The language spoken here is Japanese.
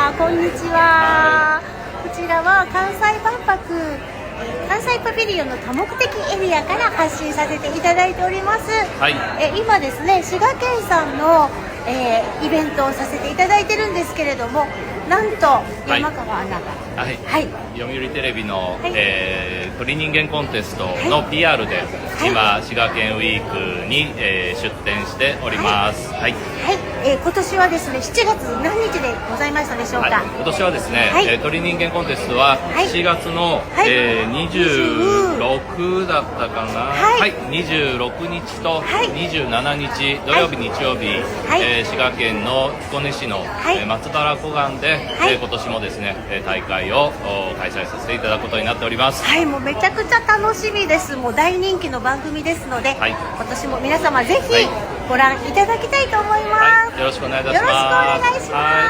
は、こんにちは。こちらは関西万博、関西パビリオンの多目的エリアから発信させていただいております。はい。今ですね、滋賀県さんの、イベントをさせていただいてるんですけれども、なんと山川アナが、はい、はい、読売テレビの、はい、鳥人間コンテストの PR で、はい、今滋賀県ウィークに、出展しております。はい、はい、今年はですね、7月何日でございましたでしょうか。はい、今年はですね、はい、鳥人間コンテストは7月の、はい、26だったかな、はいはい、26日と27日、土曜日、日曜日、はい、滋賀県の彦根市の、はい、松原湖岸で、はい、今年もですね大会を開催させていただくことになっております。はい、もうめちゃくちゃ楽しみです。もう大人気の番組ですので、はい、今年も皆様ぜひご覧いただきたいと思います。はい、よろしくお願いいたします。よろしくお願いします。